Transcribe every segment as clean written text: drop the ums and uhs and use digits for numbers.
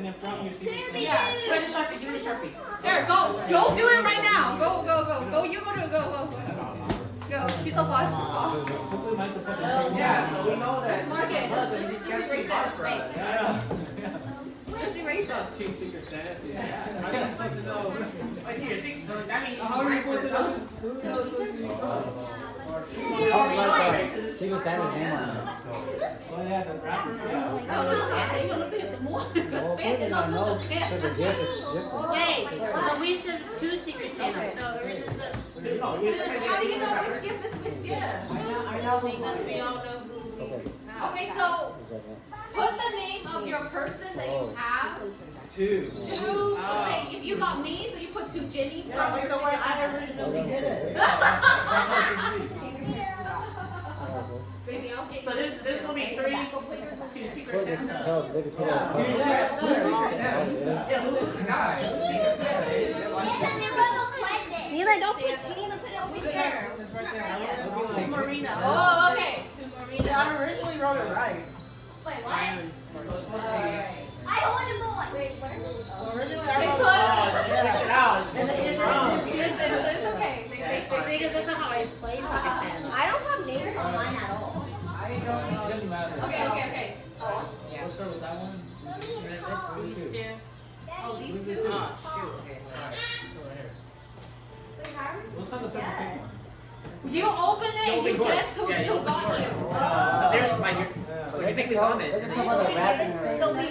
in front of your secret. Yeah, give me the Sharpie, give me the Sharpie. Here, go do it right now. Go, you go do it, go. Go, Chito watch. Hopefully Michael put the Yeah, so we know that. Just mark it. Just erase it. Wait. Yeah. Just erase it. Two secret Santas. Yeah. How are you supposed to know? Wait, your secret, that means How are you supposed to know? Who knows what's in the Secret Santa's name on it. Oh yeah, the rapper. Yo no te tomó. No, pues, no, but the gift is different. Wait, but we said 2 Secret Santas, so we're just the. How do you know which gift is which gift? I know because we all know who we have. Okay, so put the name of your person that you have. Two. Say if you got me, so you put to Jenny from Yeah, like your the way secret I Santa. originally did it. Baby, okay. So there's gonna be 3 two secret Santas. They can tell. Yeah, who's the guy? Secret Santa. Nila, don't put. You need to put it over there. It's right there. To Marina. Oh, okay. To Marina. Yeah, I originally wrote it right. Wait, what? So it's supposed to be. I hold the boy. Wait, what? So originally I They wrote put- switch it out. It's supposed to be wrong. It's okay. They fixed it. That's not how I play Secret Santa. I don't have neighbors on mine at all. I don't know. It doesn't matter. Okay. We'll start with that one. These two. Oh, these Who's two. the two? Oh, shoot. Okay. We'll start with the pink one. You open it. You'll be You good. guess who Yeah, you'll be got good. you. So there's my. So you make this on it. They can tell by the wrapping. So we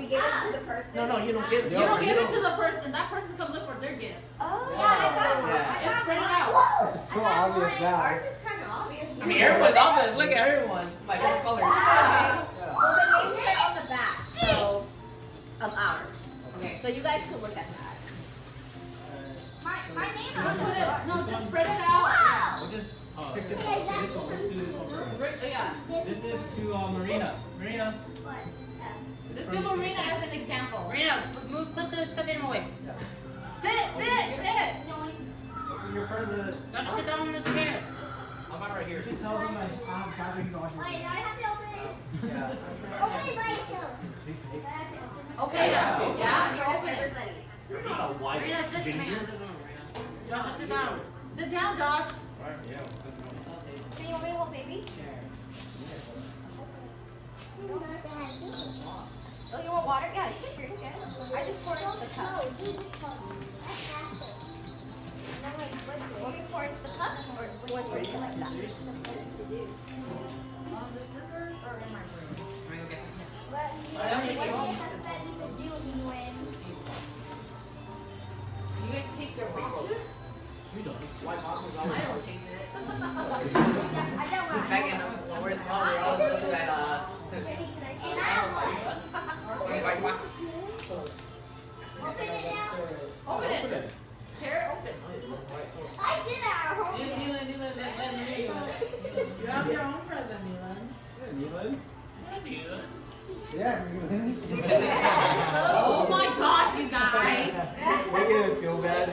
give it to the person. No, you don't give it. You don't give it to the person. That person can look for their gift. Oh, Yeah. Just spread it out. It's so obvious now. Ours is kind of obvious. I mean, everyone's obvious. Look at everyone. Like what color? Well, the names are on the back, so ours. Okay, so you guys can look at that. My name Just on put it. it. No, just spread it out. We'll just pick this one. This one. Let's do this one first. Yeah. This is to Marina. Marina. Let's do Marina as an example. Marina, put the stuff in my way. Sit. Your present. Don't sit down on the chair. How about right here? You should tell them I have battery wash. Wait, I have to open it. Yeah. Open it by yourself. Okay. Yeah. You open it. Marina, sit down. Joshua, sit down. Sit down, Josh. Yeah. So you want me to hold baby? Oh, you want water? Yeah, you can drink it. I just poured it in the cup. Want me to pour it into the cup? Or you want to drink it like that? On the scissors or in my room? I don't think You guys take your boxes? We don't. White boxes I on don't take it. Back in where's mom? We're all supposed to that white box. Open it. Tear it open. I did it at home. You have your own present, Milan. Neelan? Yeah. Oh my gosh, you guys. We're gonna feel bad.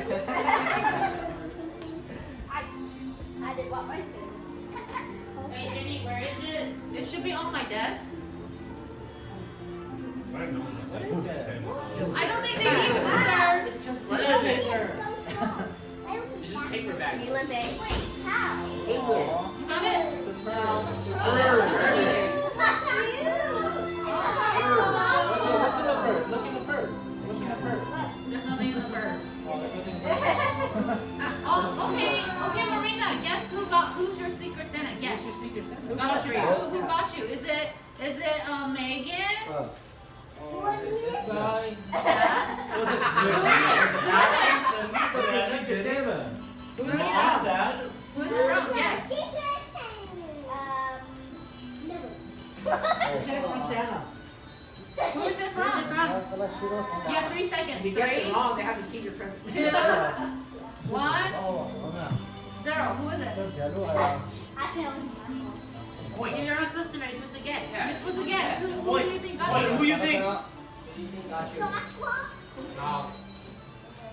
I did what my thing. Hey, Jenny, where is it? It should be on my desk. What is that? I don't think they need scissors. What is it? It's just paper bag. Milan Bay. Wait, how? You got it? What's in the purse? Look in the purse. What's in the purse? There's nothing in the purse. Oh, there's nothing in the purse. Oh, okay, Marina. Guess who's your secret Santa? Guess. What's your secret Santa? Who got you? Who got you? Is it Megan? Oh, is it this guy? Yeah. Who's your secret Santa? Who's Yeah. Dad? Who's it from? Yes. Santa. Who is it from? You have 3 seconds. If you guess it 3, wrong, they have to keep your present. 2, 1, 0. Who is it? Wait, You're not supposed to know. You're supposed to guess. You're supposed to guess. Who do you think got Wait, you? who you think?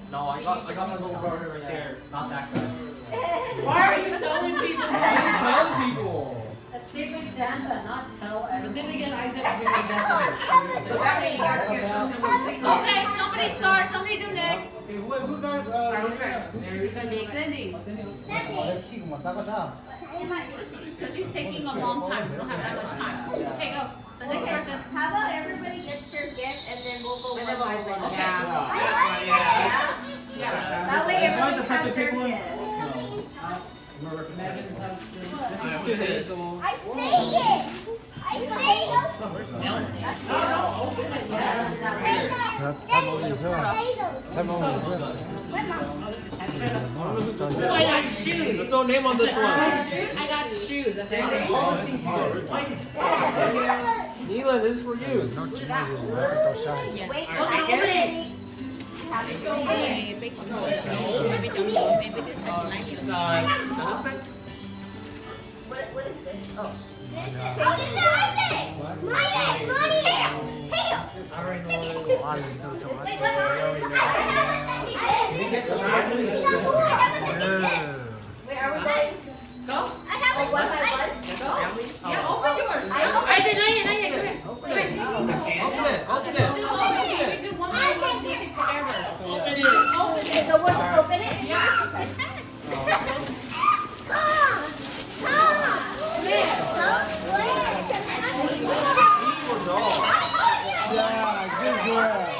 No, I got my little brother right there. Not that guy. Why are you telling people? Tell people. That's Secret Santa, not tell But everyone. then again, I did agree with that. So that means you guys get something six. Okay, somebody start. Somebody do next. Okay, who got, Cindy. 키 마사가자. Because she's taking a long time. We don't have that much time. Okay, go. The next person. How about everybody gets their gift and then we'll go one by one? Yeah. That way Am I the everybody type has to pick their one? gift. This is too hazel. I say it. I say it. I got shoes. There's no name on this one. I got shoes. That's it. Neela, this is for you. Wait, I open get it. it. Have it go in. What is this? Oh. What is that? Money. Wait, are we going? Go. I have Like one by one? Go. Yeah, open yours. I open it. Come here. Open it. Open Just it. do one. We do one by one. We take forever. Open it. Open it. So we'll just open it? Yeah, good girl.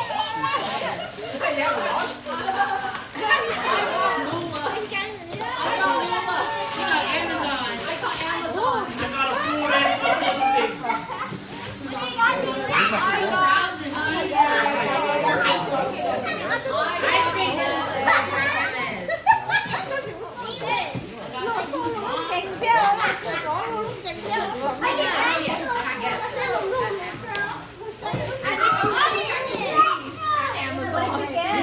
What did you get?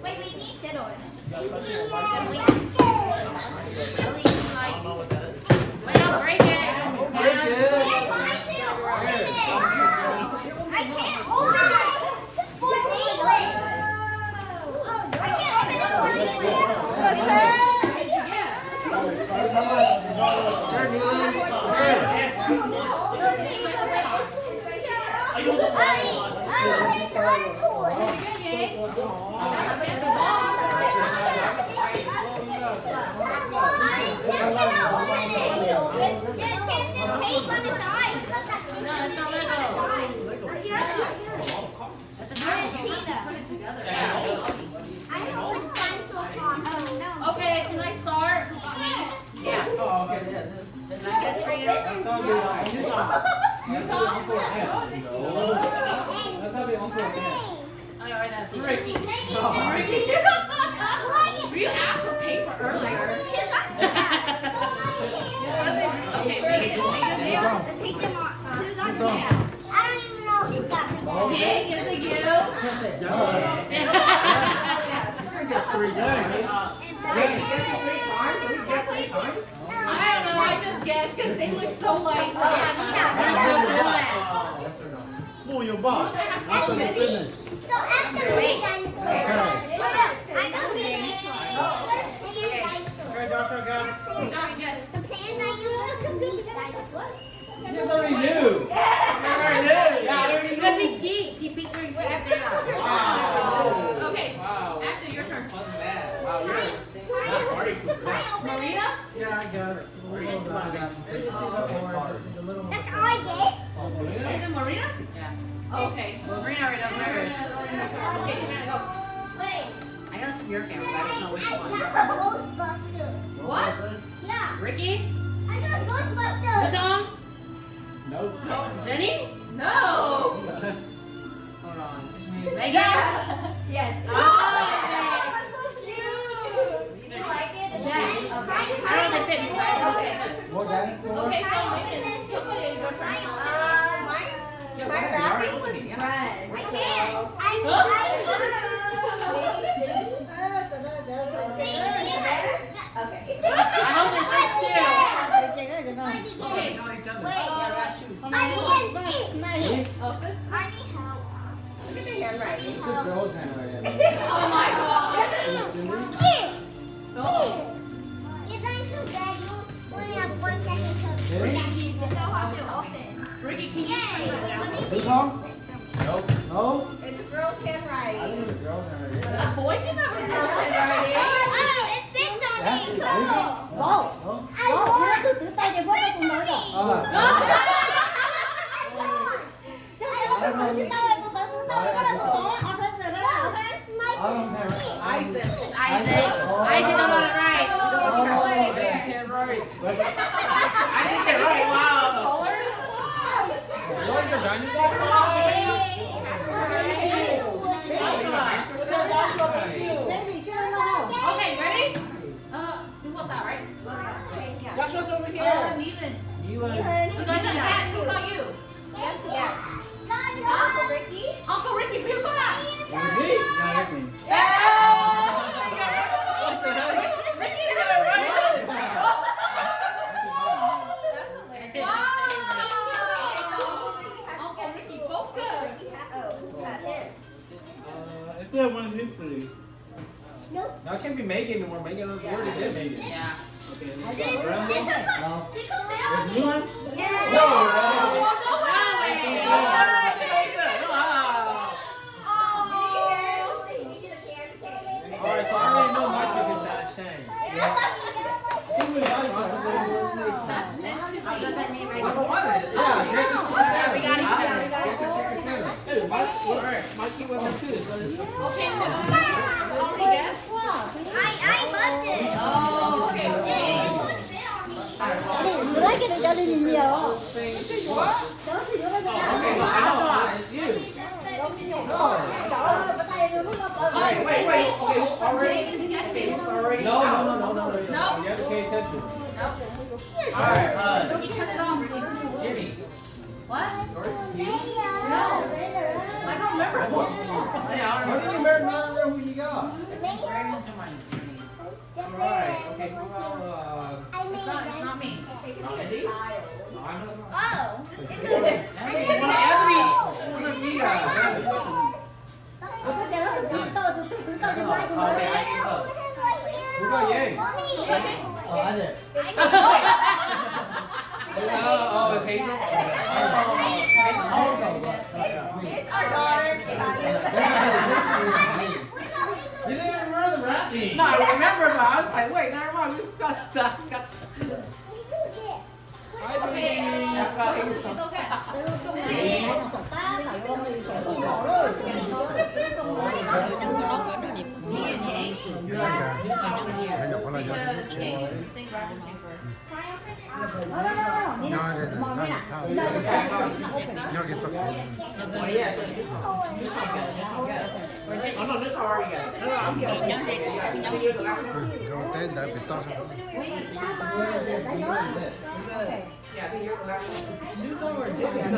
Wait, we need to Wait, don't break it. I can't open it for England. I can't open it for No, it's not Lego. Put it together. Okay, can I start? Yeah. Oh, okay. Can I get for you? Ricky. You asked for paper earlier. Okay, Megan. Take them off. Who got them? I don't even know who got them. Pig, is it you? I don't know, I just guessed because they look so like. Move your box after the finish. So after we done, I got finished. Okay, Joshua got. Yes. The pan I use to be dinosaur. You guys already knew. Yeah, I already Because knew. he picked her. Wow. Okay, Wow. Ashley, your turn. Wasn't bad. Wow, you're not party pooper. Marina? Yeah, I got it. That's all I get. Is it Marina? Yeah. Okay. Marina already knows hers. Okay, Savannah, go. Wait, I know it's from your family, but I don't know which I one. got Ghostbusters. What? Yeah, Ricky? I got Ghostbusters. Tom? Nope. Jenny? No! Hold on. It's me. Megan? Yes. Oh. That's so cute. You like it? Yes. Okay. I don't know if it fits, right? Okay. More dinosaurs. Okay, so Megan, look at it. Your turn. My wrapping was red. I Okay. I hope it fits too. Okay. Know each other. Yeah, that's shoes. can't. Oh, fits? Look at the handwriting. It's a girl's handwriting. Oh my god. Ricky, can you turn that down? This one? Nope. No? It's a girl's I handwriting. think it's a girl's handwriting. A boy can have a girl's handwriting. That's his baby. Isaac don't know it right. Can't write. I didn't get it right. Wow. What, your dinosaur? Okay, ready? You want that, right? Joshua's over here. Neither. You guys are cats. Who about you? Uncle Ricky. Uncle Ricky, here go now. Me? Yeah, that's me. Ricky, you got it right. Uncle Ricky, both good. It's that one of his three. Nope. No, it can't be Megan anymore. Megan, we already did Megan. Yeah. Okay, This let's is go. Brown one? No. this is The blue one? Yeah. No. Alright, so I already know my secret size change. Who was I? That's meant to be. Doesn't mean right. I don't want it. Yeah, this is Yeah, we got each other. This is Secret Santa. Hey, my key went there too. So it's- Okay, already guessed? I love this. Oh, okay, It okay. would fit on me. Oh, okay, no, I know. It's you. Wait. Okay, already. Already. No. No. You have to pay attention. Alright, You turn it on. Jimmy. What? No. I don't remember. Yeah, I What don't do you know. remember who you got? It's right into my. Alright, okay, who else? It's not me. Andy? I don't know. Oh. Every one of you guys. Okay, I give up. Who got Yang? Oh, I did. Oh, it's Hazel? It's our daughter. She got it. You didn't even remember the rap beat. No, I remember, but I was like, wait, never mind. We got that. Okay, Hazel, go get. 여기 쪽. Oh, yeah. Oh, no, this already got it. No, I'm getting 그럼 떼다 빗다서. Yeah, I think you're the last one. You told her Jimmy. This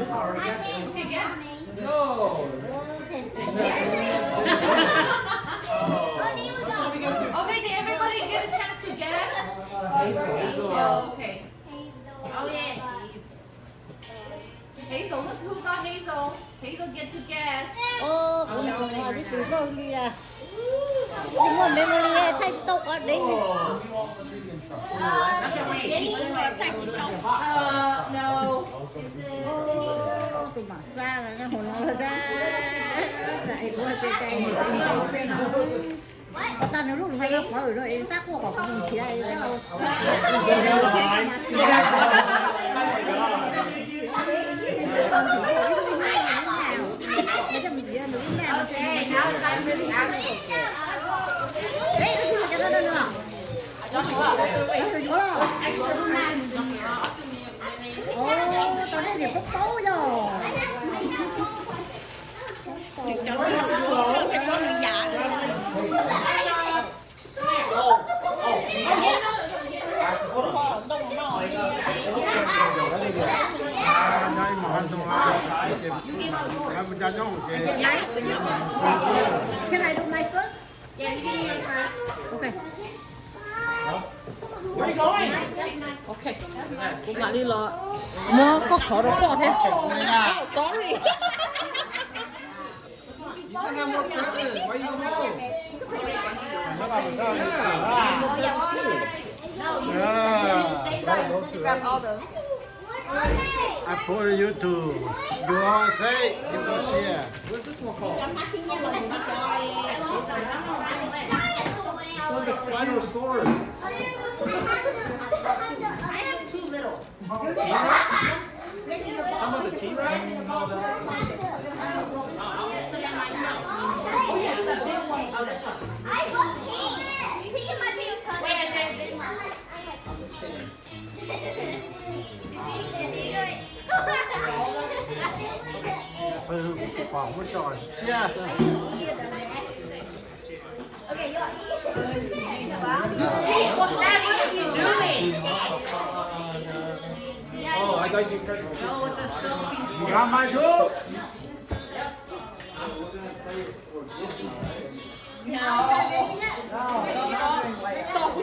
already got it. Okay, guess. No. Okay, did everybody get a chance to guess? Hazel. Oh, okay. Oh, yes. Hazel, look who got Hazel. Hazel get to guess. Oh, you want the freaking truck. That's your name. No. ta nếu lúc hay nó khỏi rồi em tác của không thì ai đâu Okay, now that I'm really asking. Joshua, extra man. tao thấy điểm phúc tố rồi cho cái con già Ngay mà ăn xong ai mình ra nhau kì. Can I do my first? Yeah, you can do yours first. Okay. 오케이. 많이 넣어. 뭐, 꼭 걸을 것 같아. Sorry. 이상한 거 그래. Why you hold? Nó làm sao nhỉ? Save that and send it grab all those. I put it YouTube. You all say, you go share. What's this one called? It's like a Spinosaurus. I have too little. T-Rex? Some of the T-Rex? I want pink. Pink is my favorite color. Ừ, khoảng một trò share. Okay, you Hey, what are you doing? Oh, I got you pregnant. No, it's a selfie. You got my too?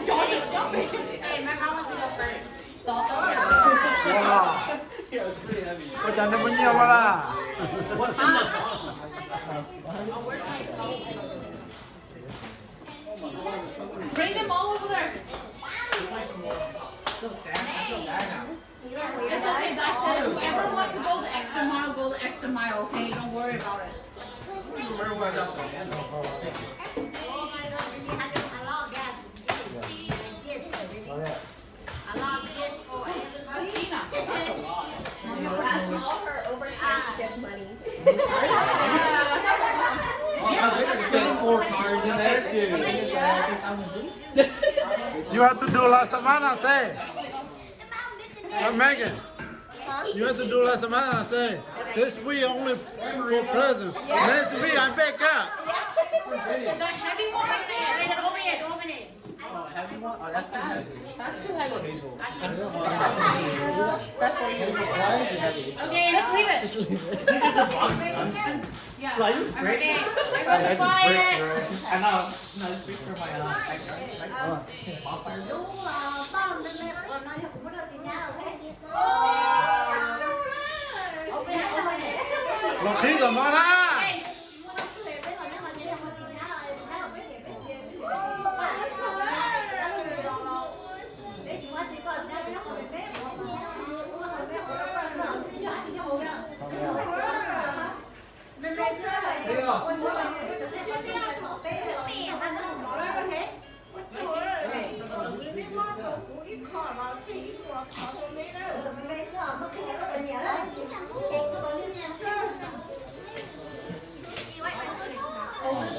Y'all just jumping. Hey, my mom wants to go first. Wow. Yeah, it's pretty heavy. Có chẳng thấy bao nhiêu mà là. Bring them all over there. It's okay, that's it. Whoever wants to go the extra mile, go the extra mile, okay? Don't worry about it. Where was that? That's all her overtime shift money. Getting 4 cars in there, shoot. You have to do La Semana, say. Megan. You have to do La Semana, say. This week only for present. Next week I back up. The heavy one right there. Oh, heavy one? Oh, that's too heavy. That's too heavy. Why is it heavy? Okay, just leave it. Just leave it. It's a boxing. Yeah. Like, this break. Everybody quiet. I know. No, it's big for my bonfire. Lọc khí rồi mà ra.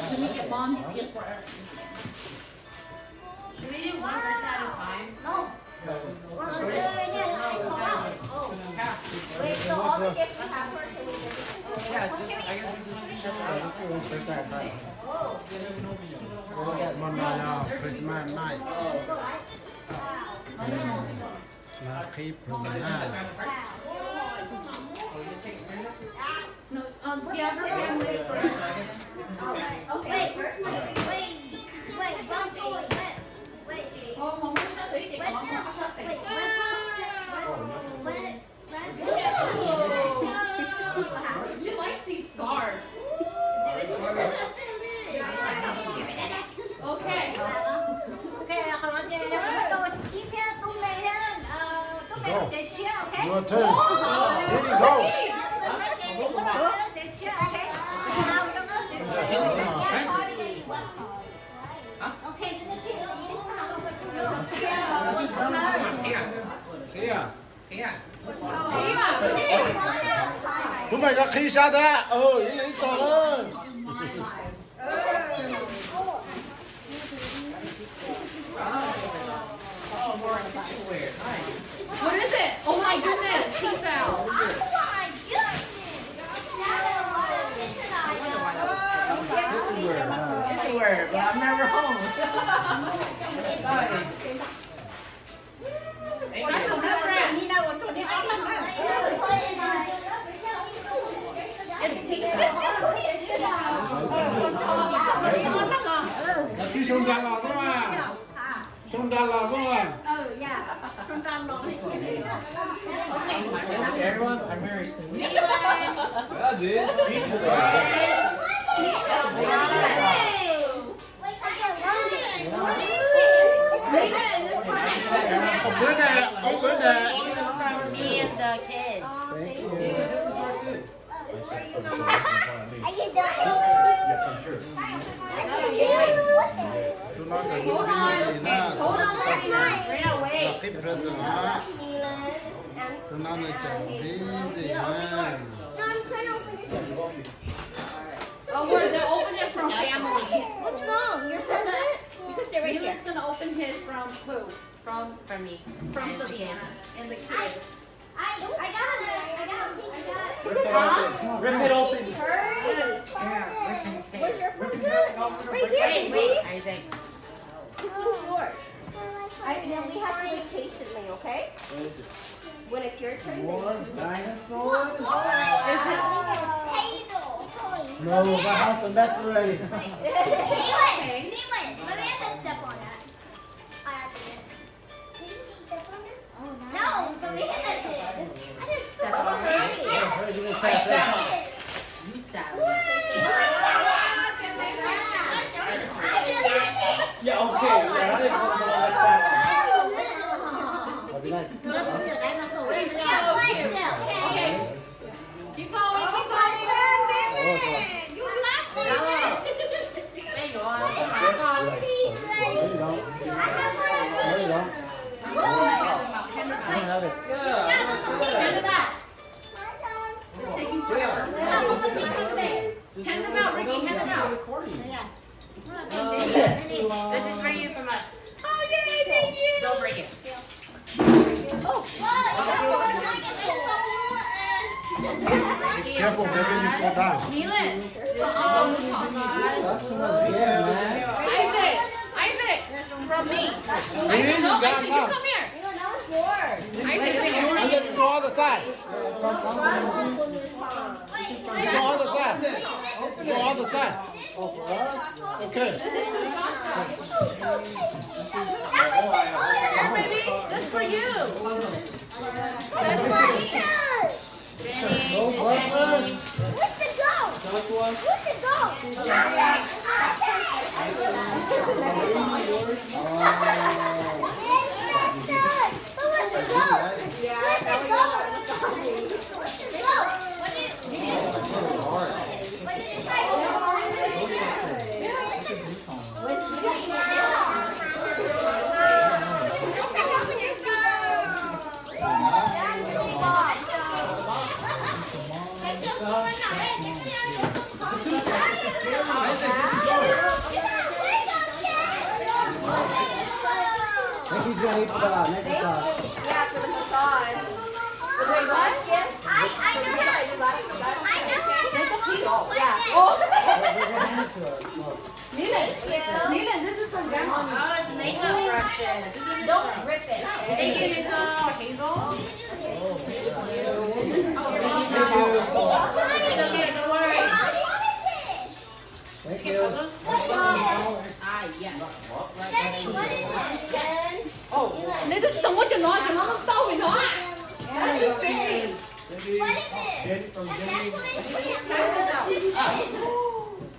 Can we get bomb? Should we do one verse at a time? Wait, so all the gifts you have for her, can we give it? Yeah, just, I guess we just Mà là Christmas night. Là khi Christmas. No, yeah, her family first. Okay, wait, Oh, one more shot. Wait, one more shot. She likes these scars. Okay. Your turn. Here you go. Tụi mày có khi sao thế? Ý còn ơi. What is it? Oh my goodness, she fell. Oh my goodness! Xuân Đà Lạt đúng không? Xuân Đà Lạt đúng không? Everyone, I'm very soon. Yeah, dude. Wait, Ông bữa nè, ông bữa nè. From me and the kids. Thank you. I get the Yes, I'm sure. Tôi nói là Hold on. gì đó. Hold on, that's mine. Rena, wait. Tiếp present đó. Tôi nói là chẳng biết gì hết. No, I'm trying to open this. Oh, we're gonna open it from family. What's wrong? Your present? You can sit right here. Mila's gonna open his from who? From me. from Savannah and the kids. I got it. Rip it open. Rip it open. Where's your present? Right here, Wait, baby. Isaac. This is yours. Yeah, we have to wait patiently, okay? When it's your turn, More dinosaurs? Is it? No, my house a mess already. Let me step on that. I accident. Did you step on it? No, the man did. I didn't step on it. Where's you gonna try to say? You savage. Yeah, okay. Yeah, I didn't know what I said. That'd be nice. Okay. Keep going. Keep going. You left it. There you are. No, you don't. No, you don't. Hand them I don't have it. Hand them out, Ricky. Hand them out. Recording. This is for you from us. Oh, yay, thank you. Don't break it. Careful, baby, you fall down. Milan. That's the most yeah, man. Isaac, from me. See, you No, got Isaac, it you now. come here. And then you go other side. Go other side. Go other side. Okay. Here, baby. That's for you. That's for me. No question. Where's the goat? Joshua. Where's the goat? Thank you, Jenny, for the next Yeah, for the massage. Wait, what? Yes. I know. Yeah. Milan, this is from grandma. Oh, it's makeup brushes. Don't rip it. Thank you, Nicole. Hazel. Don't worry. Thank you. Ah, yes. Nãy tôi không có cho nó không to vì nó. Thank you. What is Jenny from Jenny.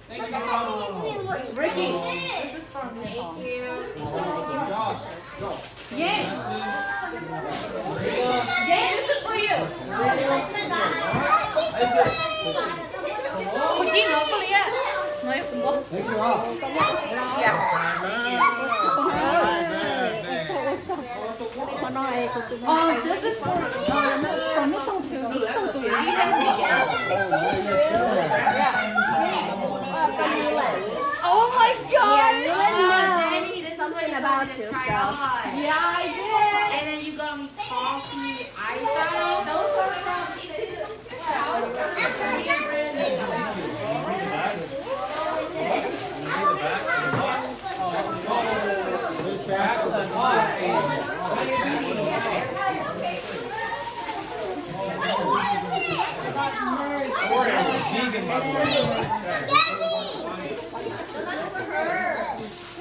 Thank you, Mom. Ricky. Thank you. Josh. Go. Yeah. Maria. Yeah, this is for you. Một chiếc nữa có lý á. Nói không có. Thank you all. This is for còn nó không chịu đi không tụi đi hay gì vậy? Oh my god! Jenny did something about you. Yeah, I did. And then you got me coffee eyeshadow. Those are from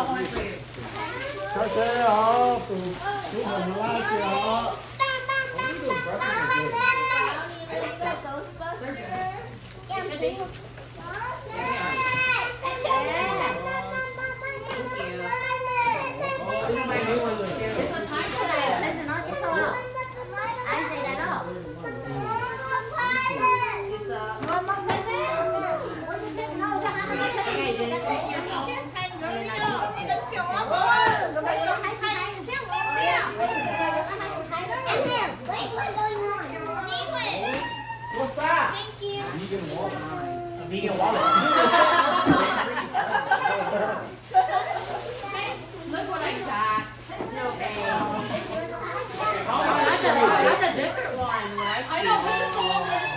I'll go for you. 小姐好，煮粉拉蟹好。 It's a time today. Lên thì nói chứ thôi. Ai gì đã đó. What's that? Thank you. Vegan wallet. A vegan wallet. Look what I got. That's a different one, right? I know, this is the one that's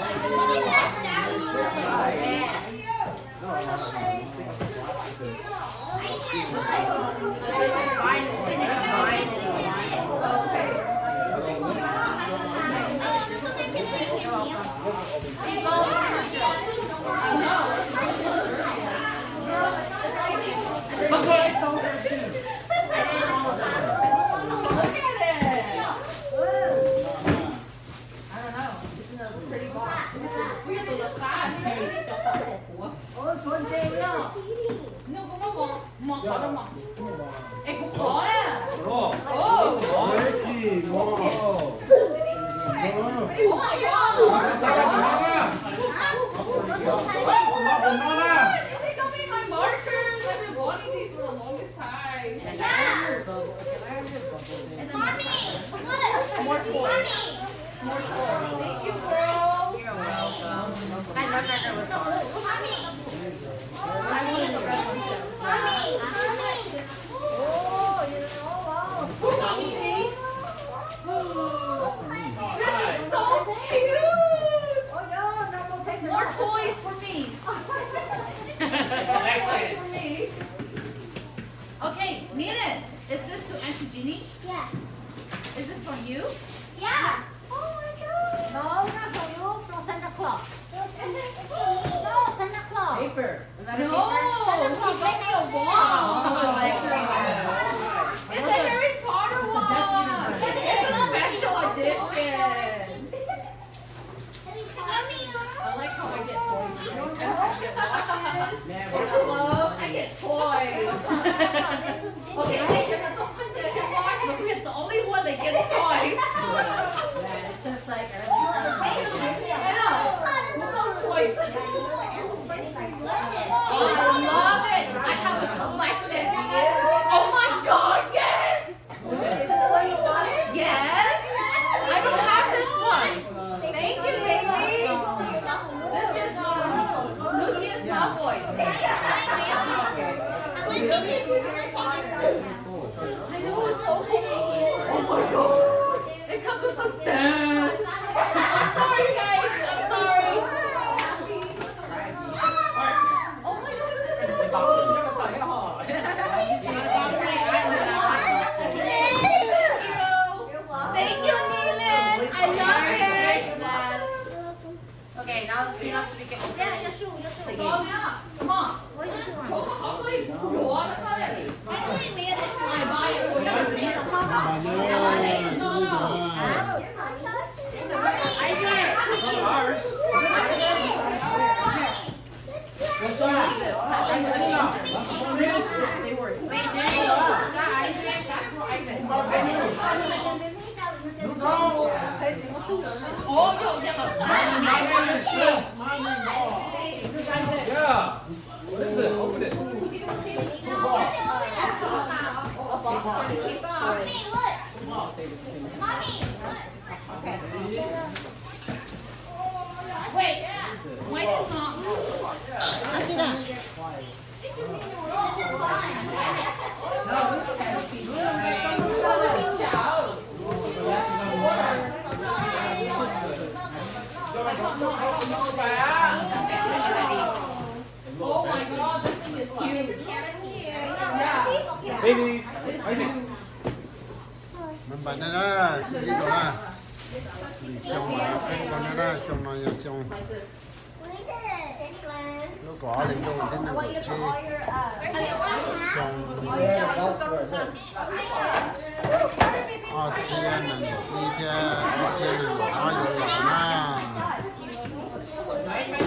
Ê, cũng khó à. Oh. Oh. Ricky, wow. Oh. Oh my god. They got me my markers. I've been wanting these for the longest time. More toys. More toys. Thank you, girl. You're welcome. My nutcracker was fun. Who got me these? This is so cute. More toys for me. More toys for me. Okay, Miren, is this to Auntie Jeannie? Yeah. Is this for you? Yeah. Oh my god. No, not for you, from Santa Claus. No, Santa Claus. Paper. Is that a No, paper? she got me a wand. It's a Harry Potter one. It's a special edition. I like how I get toys. I get watches. I get toys. Okay, but we're the only one that gets toys. Yeah, it's just like everything. I know. No toys. Oh, I love it. I have a collection. Oh my god, yes! Yes! I don't have this one. Thank you, baby. This is Lucian's Malfoy. I know, it's so cool. Oh my god. It comes with a stand. I'm sorry, guys. I'm sorry. Oh my god, this is so cool. Thank you, Neelan. I love it. Okay, now it's enough to get. Yeah, your shoe, your shoe. Come on. 저거 가만히 요한을 사래. I buy it for you. No, no. I did. Not ours. What's that? They were. Wait, that's Isaac. That's for Isaac. Oh, yo, Yeah. What is it? Open it. Wait, when is not? Oh my god, this thing is huge. Yeah. Baby. Isaac. Mình bắn ra, xử lý đó ra. Xong rồi, cái con ra, xong rồi, xong. We did it. 如果你都真 I 的 want 不 you to 去 put all your 像 Yeah, that's right there. 2天能一天能哪有人啊？